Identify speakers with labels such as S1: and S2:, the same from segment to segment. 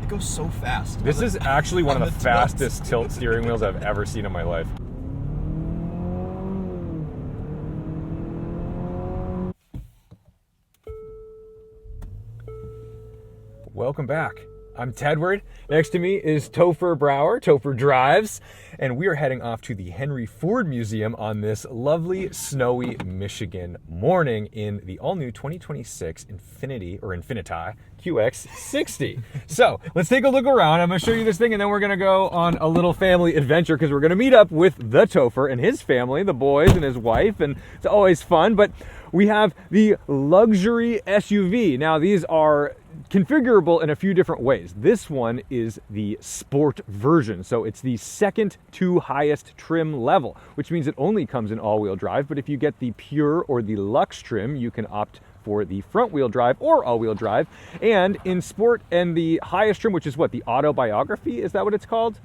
S1: It goes so fast.
S2: This is actually one of the fastest tilt steering wheels I've ever seen in my life. Welcome back. I'm Tedward. Next to me is Topher Brower. Topher drives, and we are heading off to the Henry Ford Museum on this lovely, snowy Michigan morning in the all-new 2026 Infiniti QX60. So let's take a look around. I'm going to show you this thing, and then we're going to go on a little family adventure because we're going to meet up with the Topher and his family, the boys and his wife, and it's always fun. But we have the luxury SUV. Now, these are configurable in a few different ways. This one is the sport version, so it's the second to highest trim level, which means it only comes in all-wheel drive. But if you get the pure or the luxe trim, you can opt for the front-wheel drive or all-wheel drive. And in sport and the highest trim, which is what, the autobiography, is that what it's called?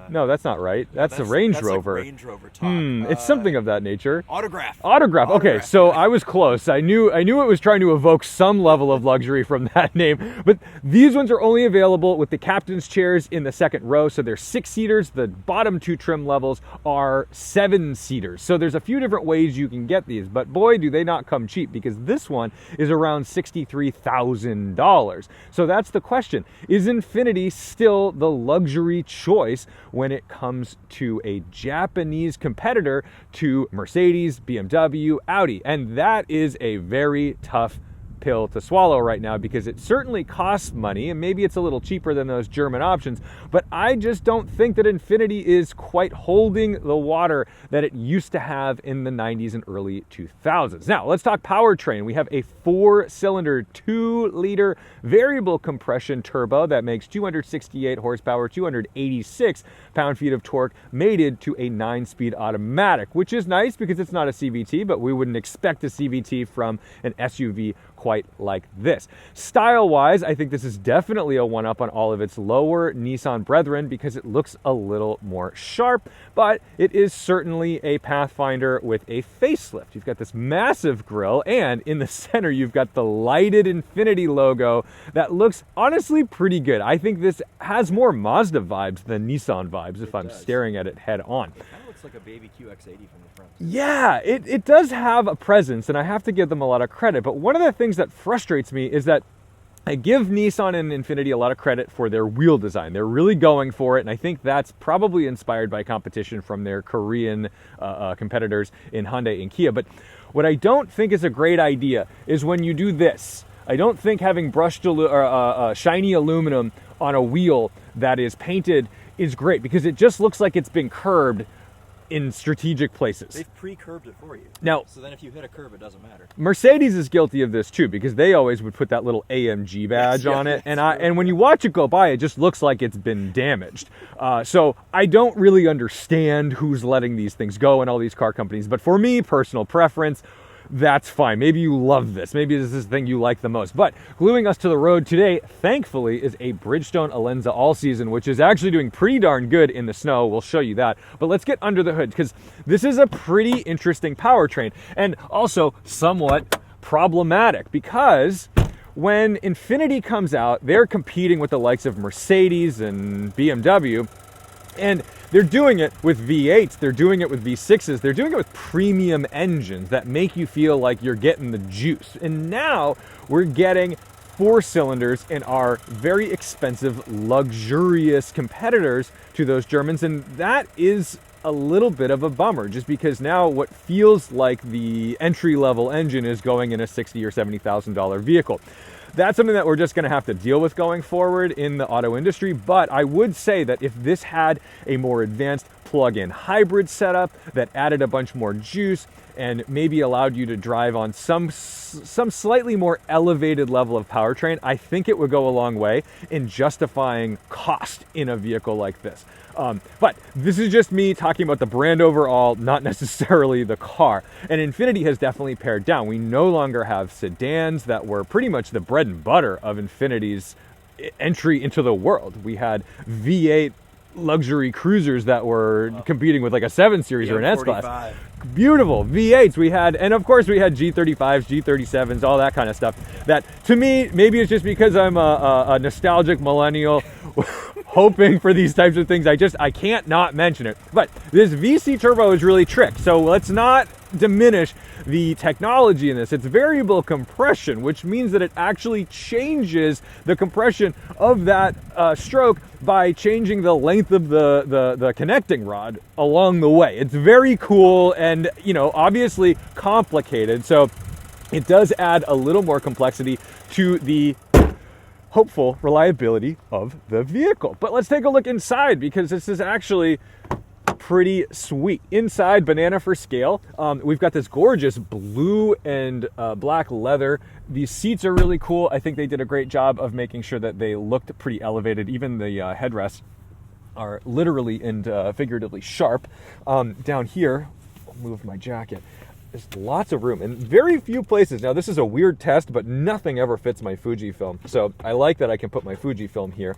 S2: No, that's not right. That's a Range Rover.
S1: Like Range Rover talk.
S2: It's something of that nature.
S1: Autograph.
S2: Okay, so I was close. I knew it was trying to evoke some level of luxury from that name. But these ones are only available with the captain's chairs in the second row. So they're 6-seaters. The bottom two trim levels are 7-seaters. So there's a few different ways you can get these. But boy, do they not come cheap, because this one is around $63,000. So that's the question. Is Infiniti still the luxury choice when it comes to a Japanese competitor to Mercedes, BMW, Audi? And that is a very tough pill to swallow right now, because it certainly costs money, and maybe it's a little cheaper than those German options, but I just don't think that Infiniti is quite holding the water that it used to have in the 90s and early 2000s. Now, let's talk powertrain. We have a 4-cylinder, 2-liter variable compression turbo that makes 268 horsepower, 286 pound-feet of torque, mated to a 9-speed automatic, which is nice because it's not a CVT, but we wouldn't expect a CVT from an SUV quite like this. Style-wise, I think this is definitely a one-up on all of its lower Nissan brethren because it looks a little more sharp, but it is certainly a Pathfinder with a facelift. You've got this massive grille, and in the center, you've got the lighted Infiniti logo that looks honestly pretty good. I think this has more Mazda vibes than Nissan vibes if I'm staring at it head on.
S1: Like a baby QX80 from the front.
S2: Yeah, it does have a presence, and I have to give them a lot of credit. But one of the things that frustrates me is that I give Nissan and Infiniti a lot of credit for their wheel design. They're really going for it, and I think that's probably inspired by competition from their Korean competitors in Hyundai and Kia. But what I don't think is a great idea is when you do this. I don't think having brushed shiny aluminum on a wheel that is painted is great, because it just looks like it's been curbed in strategic places.
S1: They've pre-curbed it for you.
S2: Now,
S1: so then if you hit a curve, it doesn't matter.
S2: Mercedes is guilty of this too, because they always would put that little AMG badge on it, and when you watch it go by, it just looks like it's been damaged. So I don't really understand who's letting these things go in all these car companies, but for me, personal preference, that's fine. Maybe you love this. Maybe this is the thing you like the most. But gluing us to the road today, thankfully, is a Bridgestone Alenza All-Season, which is actually doing pretty darn good in the snow. We'll show you that. But let's get under the hood, because this is a pretty interesting powertrain, and also somewhat problematic, because when Infiniti comes out, they're competing with the likes of Mercedes and BMW, and they're doing it with V8s, they're doing it with V6s, they're doing it with premium engines that make you feel like you're getting the juice. And now we're getting 4-cylinders in our very expensive, luxurious competitors to those Germans, and that is a little bit of a bummer, just because now what feels like the entry-level engine is going in a $60,000 or $70,000 vehicle. That's something that we're just going to have to deal with going forward in the auto industry. But I would say that if this had a more advanced plug-in hybrid setup that added a bunch more juice and maybe allowed you to drive on some slightly more elevated level of powertrain, I think it would go a long way in justifying cost in a vehicle like this. But this is just me talking about the brand overall, not necessarily the car. And Infiniti has definitely pared down. We no longer have sedans that were pretty much the bread and butter of Infiniti's entry into the world. We had V8 luxury cruisers that were competing with like a 7 Series or an S Class.
S1: 45.
S2: Beautiful V8s we had, and of course we had G35s, G37s, all that kind of stuff. That to me, maybe it's just because I'm a nostalgic millennial hoping for these types of things. I can't not mention it. But this VC turbo is really tricked, so let's not diminish the technology in this. It's variable compression, which means that it actually changes the compression of that stroke by changing the length of the connecting rod along the way. It's very cool and, you know, obviously complicated. So it does add a little more complexity to the hopeful reliability of the vehicle. But let's take a look inside, because this is actually pretty sweet. Inside, banana for scale. We've got this gorgeous blue and black leather. These seats are really cool. I think they did a great job of making sure that they looked pretty elevated. Even the headrests are literally and figuratively sharp. Down here, I'll move my jacket. There's lots of room and very few places. Now, this is a weird test, but nothing ever fits my Fujifilm. So I like that I can put my Fujifilm here.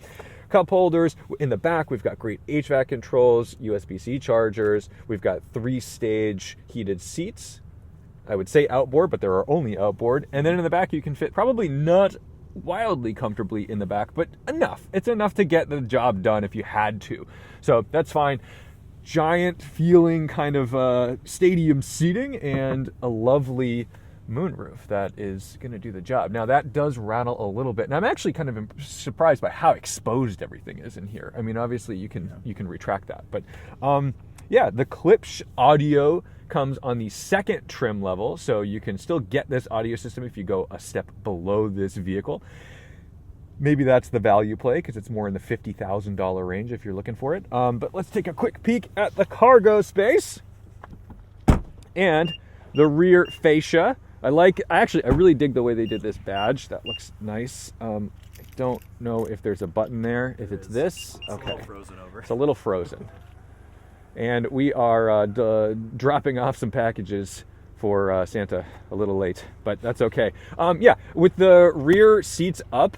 S2: Cup holders. In the back, we've got great HVAC controls, USB-C chargers. We've got 3-stage heated seats. I would say outboard, but there are only outboard. And then in the back, you can fit probably not wildly comfortably in the back, but enough. It's enough to get the job done if you had to. So that's fine. Giant feeling kind of stadium seating and a lovely moonroof that is going to do the job. Now that does rattle a little bit, and I'm actually kind of surprised by how exposed everything is in here. I mean, obviously you can retract that, but yeah, the Klipsch audio comes on the second trim level, so you can still get this audio system if you go a step below this vehicle. Maybe that's the value play because it's more in the $50,000 range if you're looking for it. But let's take a quick peek at the cargo space and the rear fascia. I really dig the way they did this badge. That looks nice. I don't know if there's a button there. If it's this, okay.
S1: It's a little frozen over.
S2: It's a little frozen. And we are dropping off some packages for Santa a little late, but that's okay. Yeah, with the rear seats up,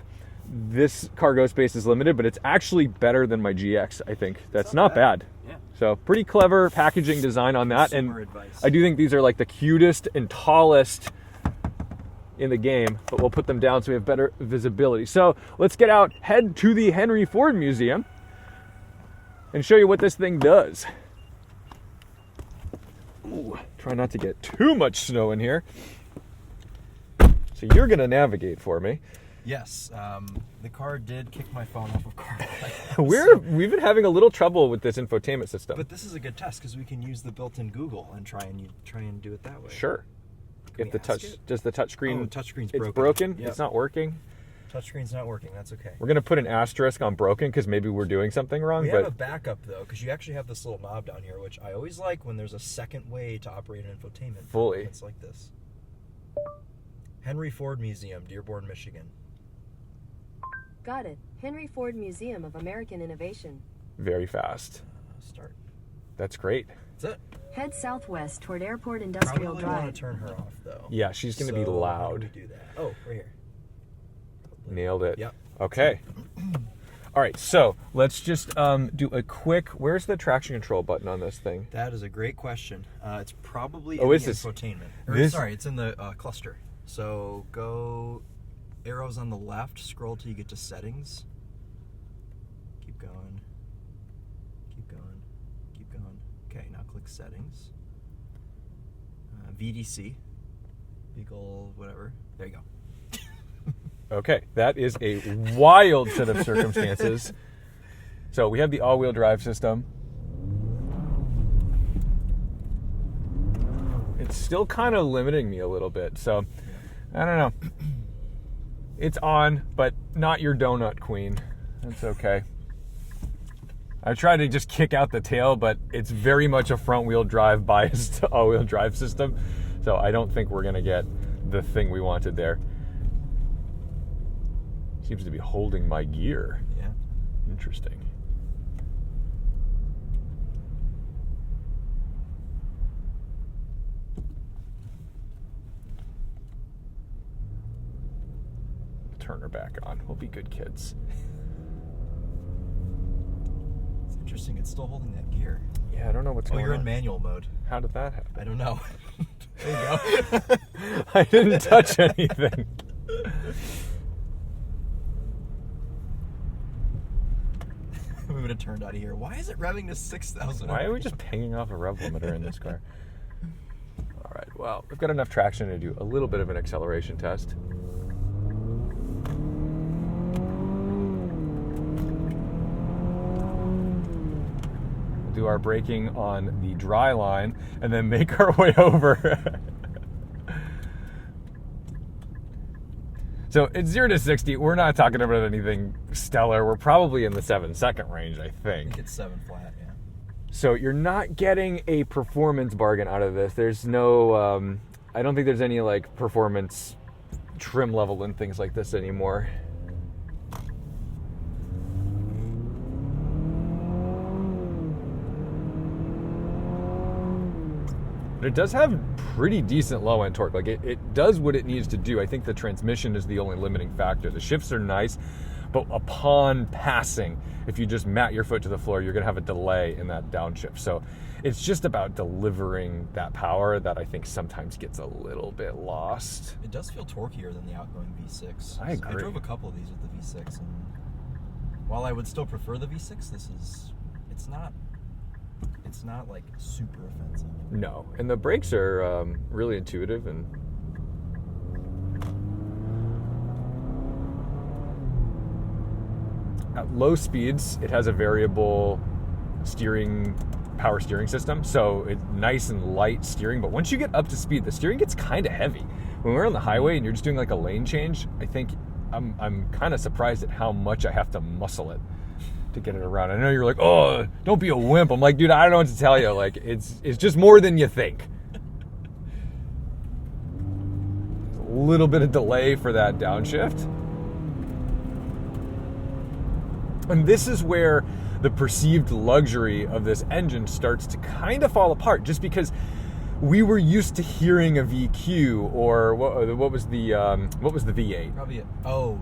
S2: this cargo space is limited, but it's actually better than my GX, I think. That's not bad.
S1: Yeah.
S2: So pretty clever packaging design on that.
S1: Consumer
S2: And
S1: advice.
S2: I do think these are like the cutest and tallest in the game, but we'll put them down so we have better visibility. So let's get out, head to the Henry Ford Museum and show you what this thing does. Ooh, try not to get too much snow in here. So you're gonna navigate for me.
S1: Yes, the car did kick my phone off of CarPlay.
S2: We've been having a little trouble with this infotainment system.
S1: But this is a good test because we can use the built-in Google and try and do it that way.
S2: Sure.
S1: Can
S2: If
S1: we
S2: the
S1: ask it?
S2: does the touchscreen?
S1: Oh, the touchscreen's
S2: it's
S1: broken.
S2: broken.
S1: Yep.
S2: It's not working.
S1: Touchscreen's not working. That's okay.
S2: We're gonna put an asterisk on broken because maybe we're doing something wrong.
S1: We
S2: but
S1: have a backup though, because you actually have this little knob down here, which I always like when there's a second way to operate an infotainment.
S2: Fully.
S1: It's like this. Henry Ford Museum, Dearborn, Michigan.
S3: Got it. Henry Ford Museum of American Innovation.
S2: very fast.
S1: Start.
S2: That's great.
S1: That's it.
S3: Head southwest toward Airport Industrial
S1: Probably
S3: Drive.
S1: want to turn her off though.
S2: Yeah, she's going to be
S1: So, how
S2: loud.
S1: do we do that? Oh, right here.
S2: Nailed it.
S1: Yep.
S2: Okay. All right, so let's just do a quick. Where's the traction control button on this thing?
S1: That is a great question. It's probably
S2: Oh,
S1: in
S2: is
S1: the
S2: this-
S1: infotainment. Or,
S2: this-
S1: sorry, it's in the cluster. So go arrows on the left, scroll till you get to settings. Keep going. Keep going. Keep going. Okay, now click settings. VDC. Vehicle, whatever. There you go.
S2: Okay, that is a wild set of circumstances. So we have the all-wheel drive system. It's still kind of limiting me a little bit, so I don't know. It's on, but not your donut queen. That's okay. I tried to just kick out the tail, but it's very much a front-wheel drive biased all-wheel drive system, so I don't think we're going to get the thing we wanted there. Seems to be holding my gear.
S1: Yeah.
S2: Interesting. Turn her back on. We'll be good kids.
S1: Interesting. It's still holding that gear.
S2: Yeah, I don't know what's going on.
S1: You're in manual mode.
S2: How did that happen?
S1: I don't know. There you go.
S2: I didn't touch anything.
S1: We would have turned out of here. Why is it revving to 6,000?
S2: Why are we just pinging off a rev limiter in this car? All right, well, we've got enough traction to do a little bit of an acceleration test. We'll do our braking on the dry line and then make our way over. So it's 0 to 60. We're not talking about anything stellar. We're probably in the 7-second range, I
S1: I
S2: think.
S1: think it's 7 flat, yeah.
S2: So you're not getting a performance bargain out of this. There's no, I don't think there's any like performance trim level and things like this anymore. But it does have pretty decent low end torque. Like it does what it needs to do. I think the transmission is the only limiting factor. The shifts are nice, but upon passing, if you just mat your foot to the floor, you're gonna have a delay in that downshift. So it's just about delivering that power that I think sometimes gets a little bit lost.
S1: It does feel torquier than the outgoing V6.
S2: I agree.
S1: I drove a couple of these with the V6, and while I would still prefer the V6, it's not like super offensive.
S2: No, and the brakes are really intuitive and at low speeds, it has a variable power steering system, so it's nice and light steering. But once you get up to speed, the steering gets kind of heavy. When we're on the highway and you're just doing like a lane change, I think I'm kind of surprised at how much I have to muscle it to get it around. I know you're like, oh, don't be a wimp. I'm like, dude, I don't know what to tell you. Like, it's just more than you think. A little bit of delay for that downshift. And this is where the perceived luxury of this engine starts to kind of fall apart, just because we were used to hearing a VQ or what was the V8?
S1: Probably V8. Oh,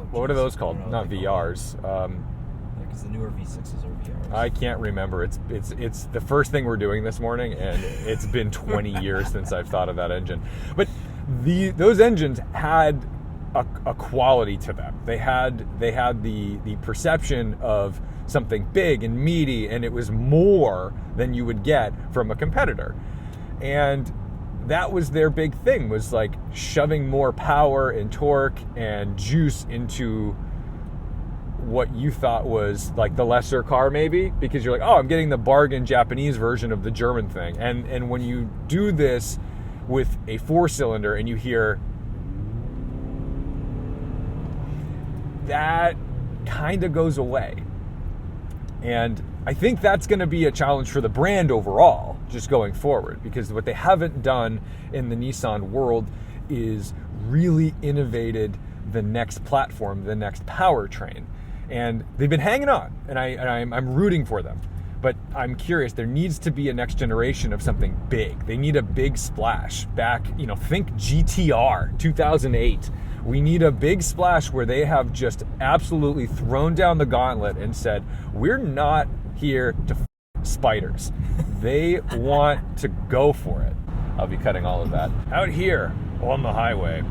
S2: what are those called?
S1: I don't know
S2: Not
S1: what they call
S2: VRs.
S1: because the newer V6s are VRs.
S2: I can't remember. It's the first thing we're doing this morning, and it's been 20 years since I've thought of that engine. But those engines had a quality to them. They had the perception of something big and meaty, and it was more than you would get from a competitor. And that was their big thing, was like shoving more power and torque and juice into what you thought was like the lesser car, maybe, because you're like, oh, I'm getting the bargain Japanese version of the German thing. And when you do this with a 4-cylinder and you hear that, kind of goes away. And I think that's going to be a challenge for the brand overall, just going forward, because what they haven't done in the Nissan world is really innovated the next platform, the next powertrain. And they've been hanging on, and I'm rooting for them. But I'm curious, there needs to be a next generation of something big. They need a big splash back, think GTR 2008. We need a big splash where they have just absolutely thrown down the gauntlet and said, we're not here to spiders. They want to go for it. I'll be cutting all of that. Out here on the highway,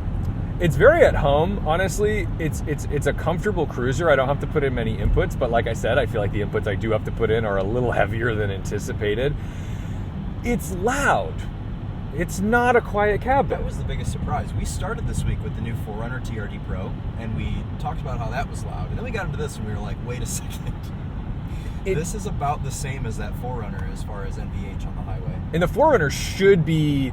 S2: it's very at home, honestly. It's a comfortable cruiser. I don't have to put in many inputs, but like I said, I feel like the inputs I do have to put in are a little heavier than anticipated. It's loud. It's not a quiet cabin.
S1: That was the biggest surprise. We started this week with the new 4Runner TRD Pro, and we talked about how that was loud. And then we got into this, and we were like, wait a second. This is about the same as that 4Runner as far as NVH on the highway.
S2: And the 4Runner should be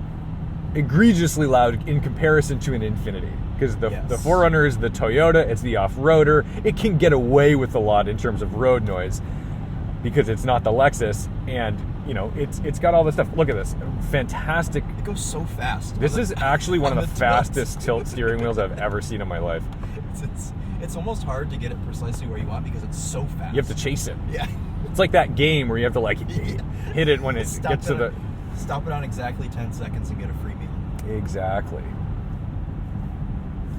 S2: egregiously loud in comparison to an Infiniti, because the 4Runner is the Toyota, it's the off-roader. It can get away with a lot in terms of road noise because it's not the Lexus, and it's got all this stuff. Look at this, fantastic.
S1: It goes so fast.
S2: This is actually one of the fastest tilt steering wheels I've ever seen in my life.
S1: It's almost hard to get it precisely where you want because it's so fast.
S2: You have to chase it.
S1: Yeah.
S2: It's like that game where you have to hit it when it gets to the...
S1: Stop it on exactly 10 seconds and get a free meal.
S2: Exactly.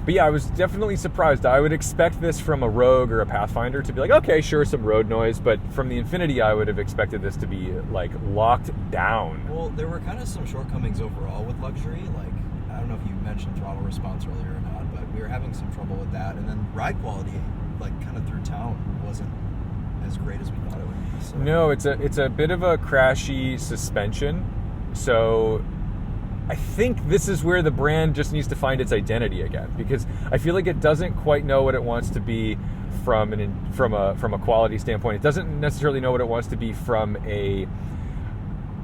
S2: But yeah, I was definitely surprised. I would expect this from a Rogue or a Pathfinder to be like, okay, sure, some road noise, but from the Infiniti, I would have expected this to be like locked down.
S1: Well, there were kind of some shortcomings overall with luxury. Like, I don't know if you mentioned throttle response earlier or not, but we were having some trouble with that. And then ride quality, like kind of through town, wasn't as great as we thought it would be. So.
S2: No, it's a bit of a crashy suspension. So I think this is where the brand just needs to find its identity again, because I feel like it doesn't quite know what it wants to be from a quality standpoint. It doesn't necessarily know what it wants to be from a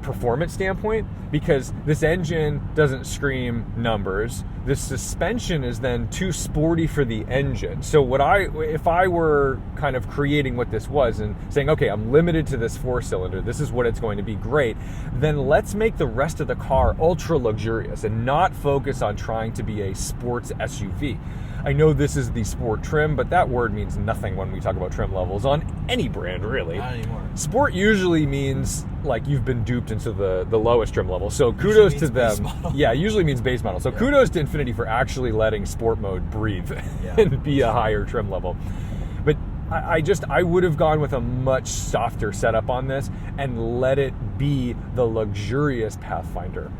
S2: performance standpoint, because this engine doesn't scream numbers. This suspension is then too sporty for the engine. So if I were kind of creating what this was and saying, okay, I'm limited to this 4-cylinder, this is what it's going to be, great, then let's make the rest of the car ultra luxurious and not focus on trying to be a sports SUV. I know this is the sport trim, but that word means nothing when we talk about trim levels on any brand, really.
S1: Not anymore.
S2: Sport usually means like you've been duped into the lowest trim level. So kudos to them. Yeah, usually means base model. So kudos to Infiniti for actually letting sport mode breathe and be a higher trim level. But I would have gone with a much softer setup on this and let it be the luxurious Pathfinder.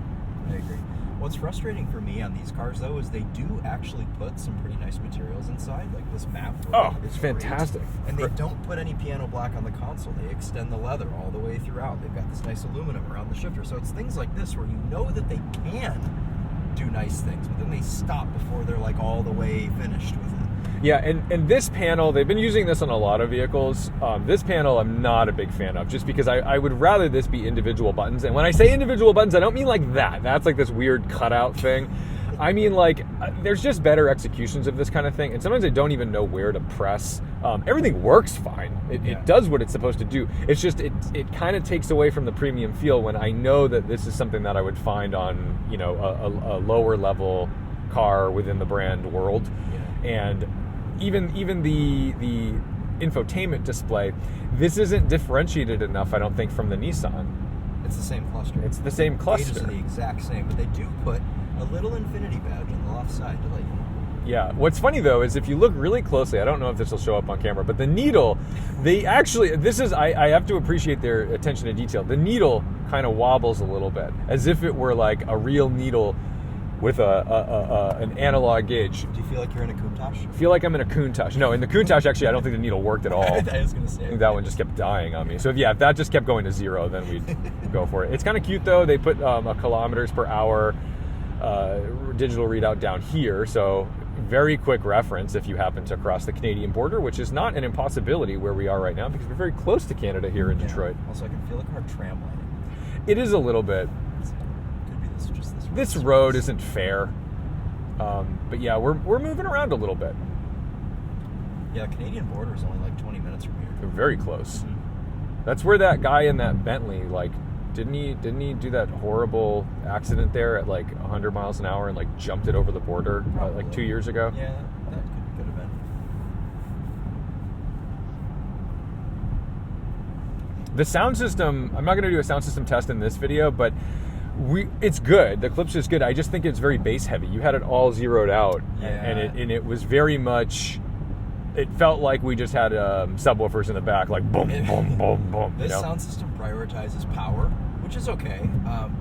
S1: I agree. What's frustrating for me on these cars, though, is they do actually put some pretty nice materials inside, like this map.
S2: Oh, it's fantastic.
S1: And they don't put any piano black on the console. They extend the leather all the way throughout. They've got this nice aluminum around the shifter. So it's things like this where you know that they can do nice things, but then they stop before they're like all the way finished with it.
S2: Yeah, and this panel, they've been using this on a lot of vehicles. This panel I'm not a big fan of, just because I would rather this be individual buttons. And when I say individual buttons, I don't mean like that. That's like this weird cutout thing. I mean, like, there's just better executions of this kind of thing, and sometimes I don't even know where to press. Everything works fine. It does what it's supposed to do. It's just, it kind of takes away from the premium feel when I know that this is something that I would find on, you know, a lower level car within the brand world. Yeah. And even the infotainment display, this isn't differentiated enough, I don't think, from the Nissan.
S1: It's the same cluster.
S2: It's the same cluster.
S1: Gauges are the exact same, but they do put a little Infiniti badge on the left side to let you know.
S2: Yeah. What's funny, though, is if you look really closely, I don't know if this will show up on camera, but the needle, they actually, I have to appreciate their attention to detail. The needle kind of wobbles a little bit, as if it were like a real needle with an analog gauge.
S1: Do you feel like you're in a Countach?
S2: I feel like I'm in a Countach. No, in the Countach, actually, I don't think the needle worked at all.
S1: I was going to say.
S2: I think that one just kept dying on me. So if that just kept going to 0, then we'd go for it. It's kind of cute, though. They put a kilometers per hour digital readout down here. So very quick reference if you happen to cross the Canadian border, which is not an impossibility where we are right now, because we're very close to Canada here in Detroit.
S1: Also, I can feel the car tramlining.
S2: It is a little bit. This road isn't fair, but yeah, we're moving around a little bit.
S1: Yeah, Canadian border is only like 20 minutes from here.
S2: We're very close. Mm-hmm. That's where that guy in that Bentley, like, didn't he do that horrible accident there at like 100 miles an hour and like jumped it over the border like 2 years ago?
S1: Yeah, that could have been.
S2: The sound system, I'm not going to do a sound system test in this video, but it's good. The Klipsch is good. I just think it's very bass heavy. You had it all zeroed out, and it was very much. It felt like we just had subwoofers in the back, like boom, boom, boom, boom.
S1: This sound system prioritizes power, which is okay,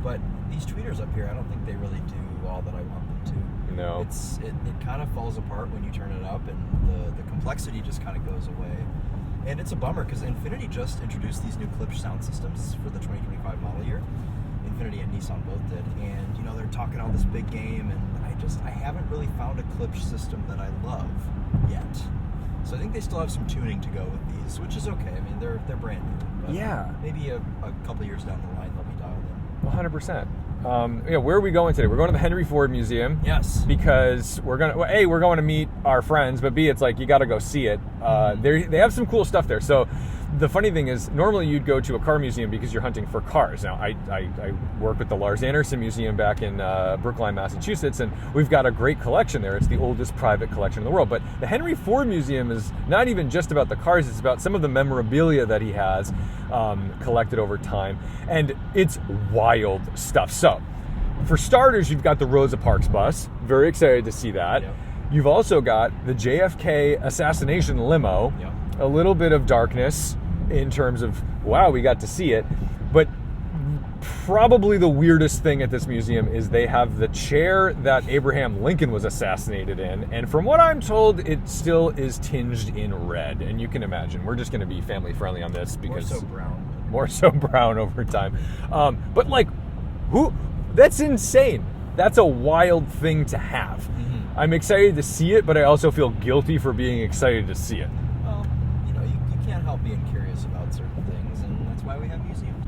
S1: but these tweeters up here, I don't think they really do all that I want them to.
S2: No,
S1: it kind of falls apart when you turn it up, and the complexity just kind of goes away. And it's a bummer because Infiniti just introduced these new Klipsch sound systems for the 2025 model year. Infiniti and Nissan both did, and you know they're talking all this big game, and I haven't really found a Klipsch system that I love yet. So I think they still have some tuning to go with these, which is okay. I mean, they're brand new, but
S2: yeah,
S1: maybe a couple years down the line they'll be dialed in.
S2: 100%. Where are we going today? We're going to the Henry Ford Museum.
S1: Yes.
S2: Because we're going to meet our friends, but B, it's like you got to go see it. They have some cool stuff there. So the funny thing is, normally you'd go to a car museum because you're hunting for cars. Now, I work with the Lars Anderson Museum back in Brookline, Massachusetts, and we've got a great collection there. It's the oldest private collection in the world. But the Henry Ford Museum is not even just about the cars. It's about some of the memorabilia that he has collected over time. And it's wild stuff. So, for starters, you've got the Rosa Parks bus. Very excited to see that. Yep. You've also got the JFK assassination limo,
S1: Yep.
S2: a little bit of darkness in terms of, wow, we got to see it. But probably the weirdest thing at this museum is they have the chair that Abraham Lincoln was assassinated in. And from what I'm told, it still is tinged in red. And you can imagine, we're just going to be family friendly on this because more so brown over time. But like, that's insane. That's a wild thing to have.
S1: Mm-hmm.
S2: I'm excited to see it, but I also feel guilty for being excited to see it.
S1: Well, you can't help being curious about certain things, and that's why we have museums.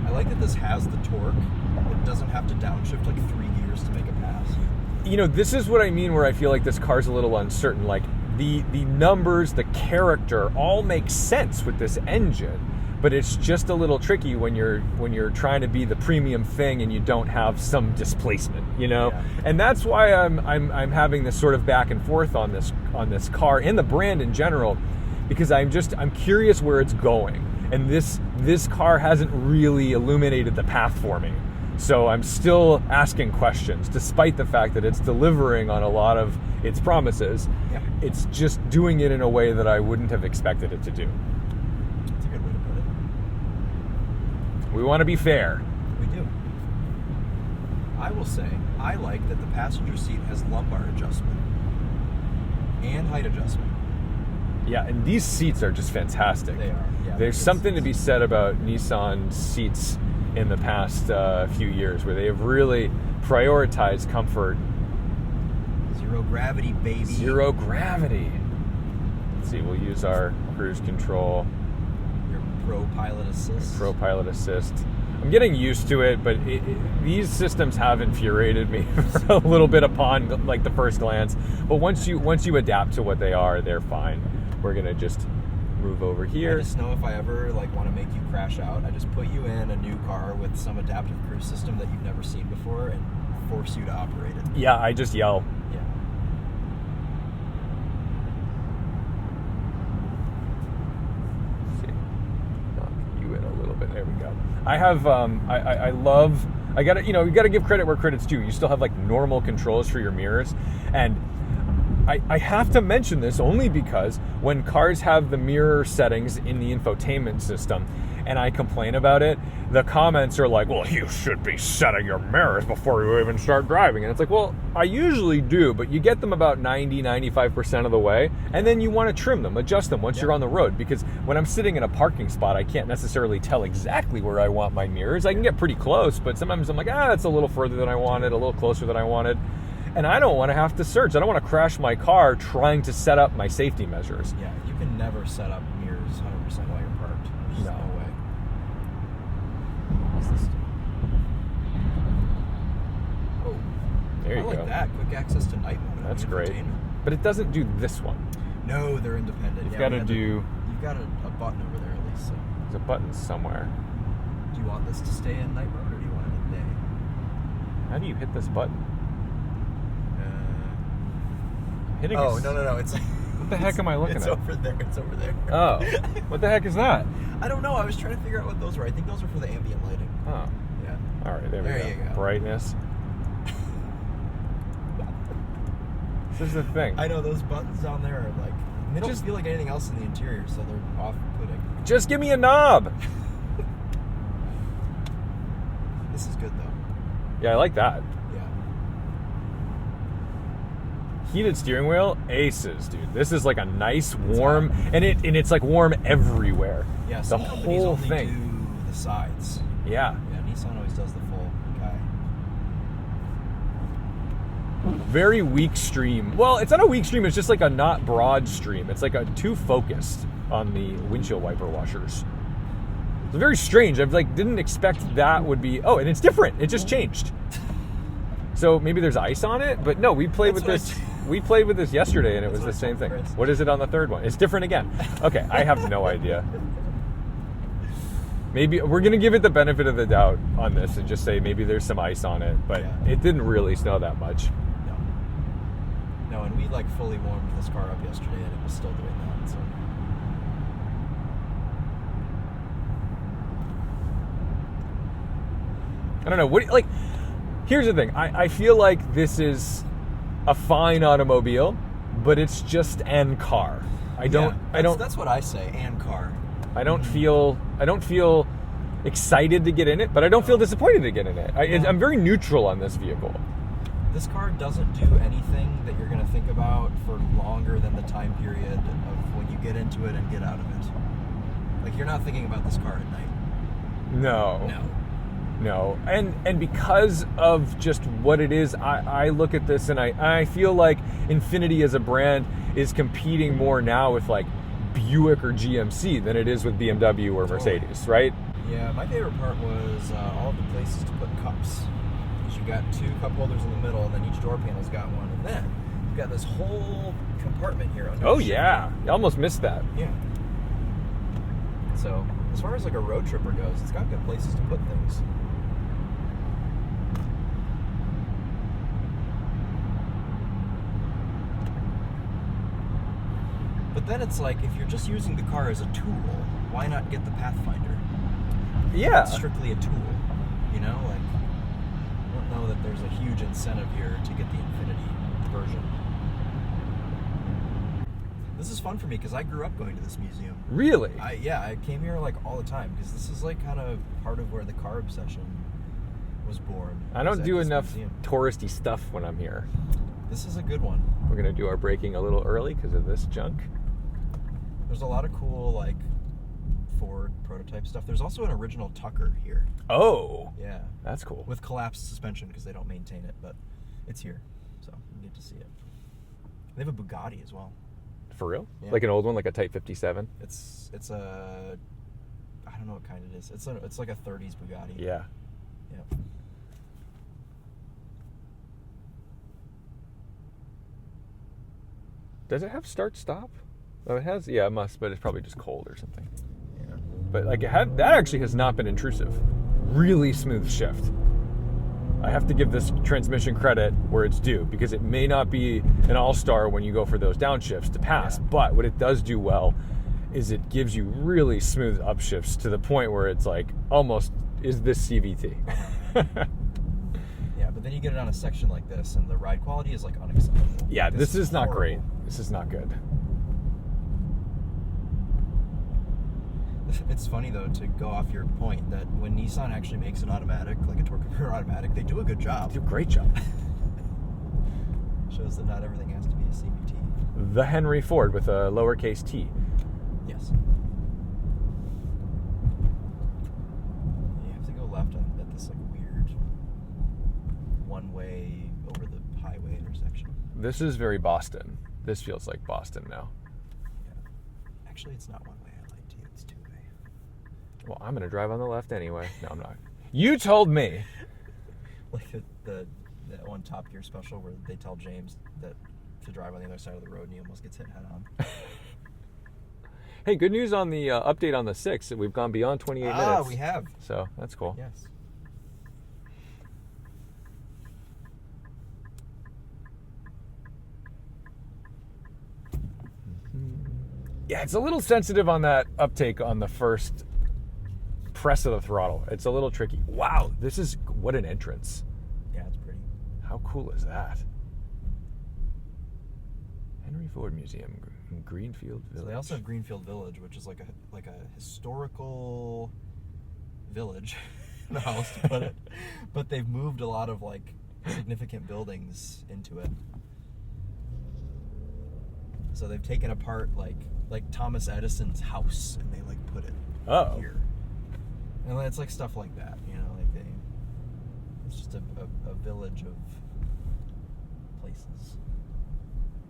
S1: I like that this has the torque. It doesn't have to downshift like 3 gears to make a pass.
S2: This is what I mean where I feel like this car's a little uncertain. Like the numbers, the character all make sense with this engine, but it's just a little tricky when you're trying to be the premium thing and you don't have some displacement, Yeah. And that's why I'm having this sort of back and forth on this car and the brand in general, because I'm curious where it's going. And this car hasn't really illuminated the path for me. So I'm still asking questions, despite the fact that it's delivering on a lot of its promises.
S1: Yeah.
S2: It's just doing it in a way that I wouldn't have expected it to do.
S1: That's a good way to put it.
S2: We want to be fair.
S1: We do. I will say, I like that the passenger seat has lumbar adjustment and height adjustment.
S2: Yeah, and these seats are just fantastic.
S1: They are. Yeah,
S2: There's something to be said about Nissan seats in the past few years where they have really prioritized comfort.
S1: Zero gravity, baby.
S2: Zero gravity. Let's see, we'll use our cruise control.
S1: Your Pro Pilot Assist.
S2: Pro Pilot Assist. I'm getting used to it, but these systems have infuriated me for a little bit upon like the first glance. But once you adapt to what they are, they're fine. We're gonna just move over here.
S1: I just know if I ever want to make you crash out, I just put you in a new car with some adaptive cruise system that you've never seen before and force you to operate it.
S2: Yeah, I just yell.
S1: Yeah.
S2: Let's see, knock you in a little bit. There we go. I have I love. I gotta you gotta give credit where credit's due. You still have like normal controls for your mirrors, and I have to mention this only because when cars have the mirror settings in the infotainment system and I complain about it, the comments are like, well, you should be setting your mirrors before you even start driving. And it's like, well, I usually do, but you get them about 90-95% of the way, and then you want to trim them, adjust them once you're on the road, because when I'm sitting in a parking spot, I can't necessarily tell exactly where I want my mirrors. I can get pretty close, but sometimes I'm like, that's a little further than I wanted, a little closer than I wanted. And I don't want to have to search. I don't want to crash my car trying to set up my safety measures.
S1: Yeah, you can never set up mirrors 100% while you're parked. There's no way. What's this do? Oh,
S2: There you
S1: I like
S2: go.
S1: that. Quick access to night mode.
S2: That's great.
S1: Infotainment.
S2: But it doesn't do this one.
S1: No, they're independent.
S2: You've
S1: Yeah,
S2: got to
S1: we
S2: do...
S1: You've got a button over there at least. So.
S2: There's a button somewhere.
S1: Do you want this to stay in night mode or do you want it in day?
S2: How do you hit this button? Hitting
S1: Oh,
S2: is-
S1: no. It's
S2: What the heck am I looking
S1: it's
S2: at?
S1: over there. It's over there.
S2: Oh, what the heck is that?
S1: I don't know. I was trying to figure out what those were. I think those are for the ambient lighting.
S2: Oh,
S1: Yeah.
S2: all right, there we
S1: There
S2: go.
S1: you go.
S2: Brightness. This is the thing.
S1: I know those buttons down there are like, they don't
S2: Just-
S1: feel like anything else in the interior, so they're off-putting.
S2: Just give me a knob.
S1: This is good though.
S2: Yeah, I like that.
S1: Yeah.
S2: Heated steering wheel, aces, dude. This is like a nice warm, and it's like warm everywhere.
S1: Yeah.
S2: The
S1: Some companies
S2: whole
S1: only
S2: thing.
S1: do the sides.
S2: Yeah.
S1: Yeah. Nissan always does the full guy.
S2: Very weak stream. Well, it's not a weak stream. It's just like a not broad stream. It's like a too focused on the windshield wiper washers. It's very strange. I didn't expect that would be. Oh, and it's different. It just changed. So maybe there's ice on it, but no. We played with
S1: That's
S2: this. We played with this yesterday, and it was
S1: That's
S2: the
S1: what
S2: same
S1: I
S2: thing.
S1: told Chris.
S2: What is it on the third one? It's different again. Okay, I have no idea. Maybe we're gonna give it the benefit of the doubt on this and just say maybe there's some ice on it, but
S1: Yeah.
S2: it didn't really snow that much.
S1: No, and we fully warmed this car up yesterday, and it was still doing that. So.
S2: I don't know. What Here's the thing. I feel like this is a fine automobile, but it's just an car.
S1: That's what I say, and car.
S2: I don't feel excited to get in it, but I don't feel disappointed to get in it. I'm very neutral on this vehicle.
S1: This car doesn't do anything that you're going to think about for longer than the time period of when you get into it and get out of it. Like, you're not thinking about this car at night.
S2: No. And because of just what it is, I look at this and I feel like Infiniti as a brand is competing more now with like Buick or GMC than it is with BMW or Mercedes, right?
S1: Yeah, my favorite part was all of the places to put cups. Because you got 2 cup holders in the middle, and then each door panel's got one. And then you've got this whole compartment here under
S2: Oh
S1: the
S2: yeah,
S1: shifter.
S2: I almost missed that.
S1: Yeah. So, as far as like a road tripper goes, it's got good places to put things. But then it's like, if you're just using the car as a tool, why not get the Pathfinder?
S2: Yeah.
S1: It's strictly a tool, you know? Like, I don't know that there's a huge incentive here to get the Infiniti version. This is fun for me because I grew up going to this museum.
S2: Really?
S1: I came here like all the time because this is like kind of part of where the car obsession was born.
S2: I don't do enough
S1: museum.
S2: touristy stuff when I'm here.
S1: This is a good one.
S2: We're gonna do our braking a little early because of this junk.
S1: There's a lot of cool like Ford prototype stuff. There's also an original Tucker here.
S2: Oh,
S1: Yeah.
S2: that's cool.
S1: With collapsed suspension because they don't maintain it, but it's here, so you get to see it. They have a Bugatti as well.
S2: For real?
S1: Yeah.
S2: Like an old one, like a Type 57?
S1: It's a, I don't know what kind it is. It's like a 30s Bugatti.
S2: Yeah.
S1: Yeah.
S2: Does it have start stop? Oh, it has. Yeah, it must, but it's probably just cold or something.
S1: Yeah.
S2: But like that actually has not been intrusive. Really smooth shift. I have to give this transmission credit where it's due because it may not be an all-star when you go for those downshifts to pass, but what it does do well is it gives you really smooth upshifts to the point where it's like almost, is this CVT?
S1: Yeah, but then you get it on a section like this and the ride quality is like unacceptable.
S2: Yeah, this is not
S1: horrible.
S2: great. This is not good.
S1: It's funny though to go off your point that when Nissan actually makes an automatic, like a torque converter automatic, they do a good job.
S2: Do a great job.
S1: Shows that not everything has to be a CVT.
S2: The Henry Ford with a lowercase t.
S1: Yes. You have to go left at this like weird one-way over the highway intersection.
S2: This is very Boston. This feels like Boston now.
S1: Yeah. Actually, it's not one-way. I lied to you. It's two-way.
S2: Well, I'm going to drive on the left anyway. No, I'm not. You told me.
S1: Like that one Top Gear special where they tell James that to drive on the other side of the road and he almost gets hit head-on.
S2: Hey, good news on the update on the 6. We've gone beyond 28 minutes.
S1: Ah, we have.
S2: So that's cool.
S1: Yes.
S2: Yeah, it's a little sensitive on that uptake on the first press of the throttle. It's a little tricky. Wow, this is, what an entrance.
S1: Yeah, it's pretty.
S2: How cool is that? Henry Ford Museum in Greenfield Village.
S1: So they also have Greenfield Village, which is like a historical village. I don't know how else to put it. But they've moved a lot of like significant buildings into it. So they've taken apart like Thomas Edison's house and they like put it here. And it's like stuff like that, you know, like it's just a village of places.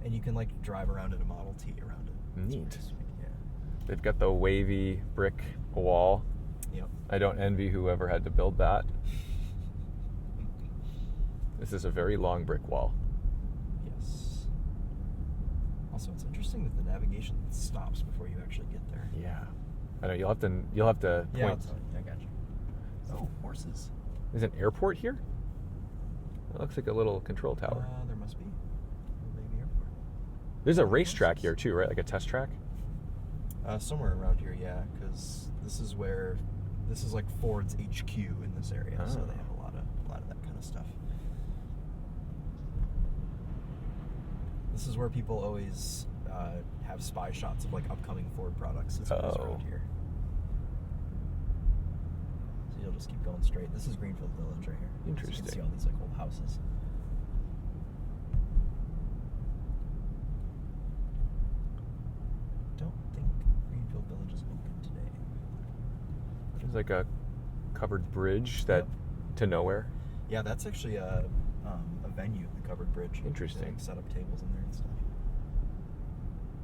S1: And you can like drive around in a Model T around it. It's
S2: Neat.
S1: pretty sweet, yeah.
S2: They've got the wavy brick wall.
S1: Yep.
S2: I don't envy whoever had to build that. This is a very long brick wall.
S1: Yes. Also, it's interesting that the navigation stops before you actually get there.
S2: Yeah. I know you'll have to
S1: Yeah, I'll
S2: point.
S1: tell you. I got you. Oh, horses.
S2: Is an airport here? It looks like a little control tower.
S1: There must be. Maybe airport.
S2: There's a racetrack here too, right? Like a test track?
S1: Somewhere around here, yeah, because this is like Ford's HQ in this area, so
S2: Oh.
S1: they have a lot of that kind of stuff. This is where people always have spy shots of like upcoming Ford products. It's on this road here. So you'll just keep going straight. This is Greenfield Village right here.
S2: Interesting.
S1: So you can see all these like old houses. Don't think Greenfield Village is open today.
S2: There's like a covered bridge that to nowhere.
S1: Yeah, that's actually a venue, the covered bridge.
S2: Interesting.
S1: They, like, set up tables in there and stuff.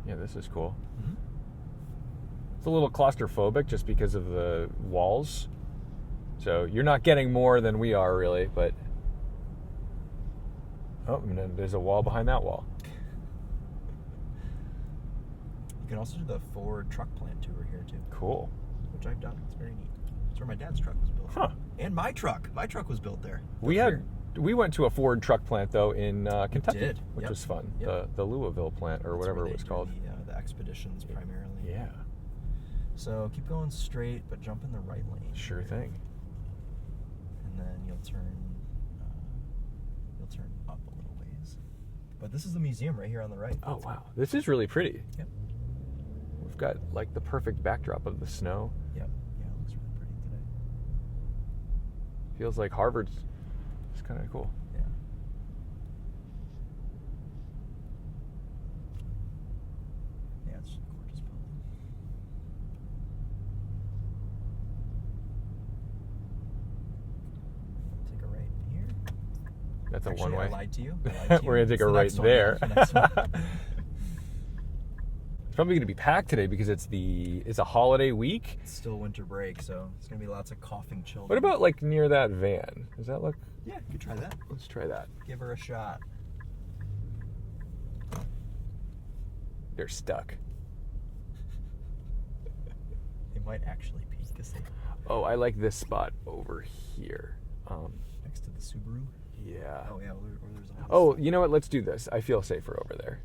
S2: Yeah, this is cool.
S1: Mm-hmm.
S2: It's a little claustrophobic just because of the walls. So you're not getting more than we are, really, but... Oh, and then there's a wall behind that wall.
S1: You can also do the Ford truck plant tour here, too.
S2: Cool.
S1: Which I've done. It's very neat. It's where my dad's truck was built.
S2: Huh.
S1: And my truck. My truck was built there.
S2: We went to a Ford truck plant, though, in Kentucky,
S1: did.
S2: which
S1: Yep.
S2: was fun.
S1: Yep.
S2: The Louisville plant, or
S1: That's
S2: whatever
S1: where
S2: it
S1: they
S2: was
S1: do
S2: called.
S1: The expeditions primarily.
S2: Yeah,
S1: So keep going straight, but jump in the right lane.
S2: sure
S1: here.
S2: thing.
S1: And then you'll turn up a little ways. But this is the museum right here on the right.
S2: Oh, wow. This is really pretty.
S1: Yep.
S2: We've got, like, the perfect backdrop of the snow.
S1: Yep. Yeah, it looks really pretty today.
S2: Feels like Harvard's. It's kind of cool.
S1: Yeah. Yeah, it's just a gorgeous building. Take a right here.
S2: That's a
S1: Actually,
S2: one-way.
S1: I lied to you. I lied to
S2: We're
S1: you.
S2: going to take
S1: It's
S2: a
S1: the
S2: right
S1: next one,
S2: there.
S1: yeah, it's the next one.
S2: It's probably going to be packed today because it's a holiday week.
S1: It's still winter break, so it's going to be lots of coughing children.
S2: What about, like, near that van? Does that look...
S1: Yeah, you could try that.
S2: Let's try that.
S1: Give her a shot.
S2: They're stuck.
S1: They might actually peek because they
S2: Oh, I like this spot over here.
S1: next to the Subaru.
S2: Yeah.
S1: Oh yeah, or there's all.
S2: Oh, you know what? Let's do this. I feel safer over there.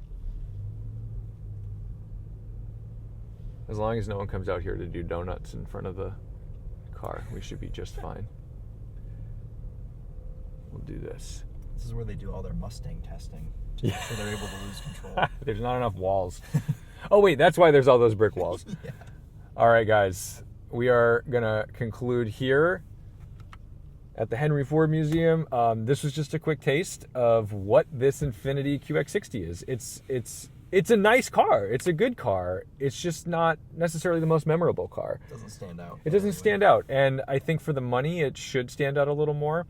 S2: As long as no one comes out here to do donuts in front of the car, we should be just fine. We'll do this.
S1: This is where they do all their Mustang testing to make sure they're able to lose control.
S2: There's not enough walls. Oh, wait, that's why there's all those brick walls.
S1: Yeah.
S2: All right, guys. We are going to conclude here at the Henry Ford Museum. This was just a quick taste of what this Infiniti QX60 is. It's a nice car. It's a good car. It's just not necessarily the most memorable car.
S1: It doesn't stand out.
S2: It doesn't stand out. And I think for the money, it should stand out a little more.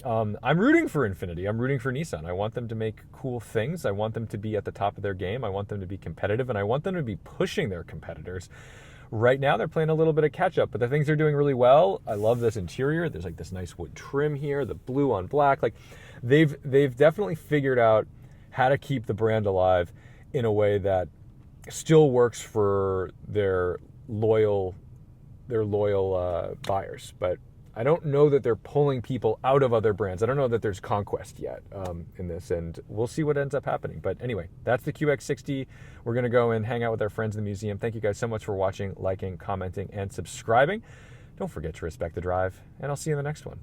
S2: I'm rooting for Infiniti. I'm rooting for Nissan. I want them to make cool things. I want them to be at the top of their game. I want them to be competitive, and I want them to be pushing their competitors. Right now, they're playing a little bit of catch-up, but the things they're doing really well. I love this interior. There's like this nice wood trim here, the blue on black. Like they've definitely figured out how to keep the brand alive in a way that still works for their loyal buyers. But I don't know that they're pulling people out of other brands. I don't know that there's conquest yet in this, and we'll see what ends up happening. But anyway, that's the QX60. We're going to go and hang out with our friends in the museum. Thank you guys so much for watching, liking, commenting, and subscribing. Don't forget to respect the drive, and I'll see you in the next one.